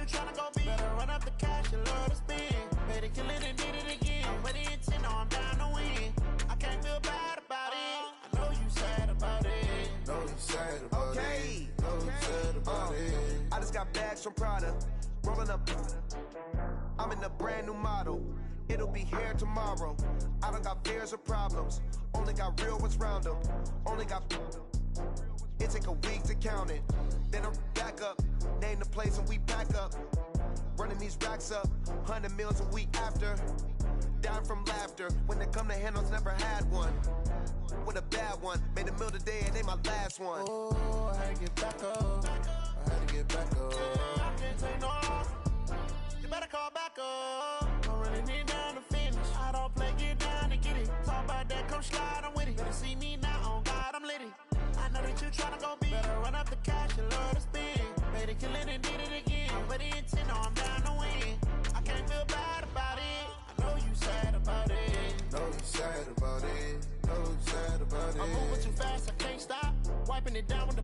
you tryna go be. Better run up the cash, you love to spend. Better kill it and did it again. I'm ready and 10, I'm down to win. I can't feel bad about it. I know you sad about it. Know you sad about it. Know you sad about it. I just got bags from Prada, rolling up. I'm in a brand new model. It'll be here tomorrow. I don't got fears or problems. Only got real ones round them. Only got. It take a week to count it. Then I'm back up. Name the place and we pack up. Running these racks up. 100 meals a week after. Down from laughter. When they come to handles, never had one. With a bad one. Made a meal today and they my last one. Oh, I had to get back up. I had to get back up. I can't take no loss. You better call back up. I'm really need down to finish. I don't play, get down to get it. Talk about that, come slide, I'm with it. Better see me now, on God, I'm litty. I know that you tryna go be. Better run up the cash, you love to spend. Better kill it and did it again. I'm ready and 10, I'm down to win. I can't feel bad about it. I know you sad about it. Know you sad about it. Know you sad about it. I'm moving too fast, I can't stop. Wiping it down with the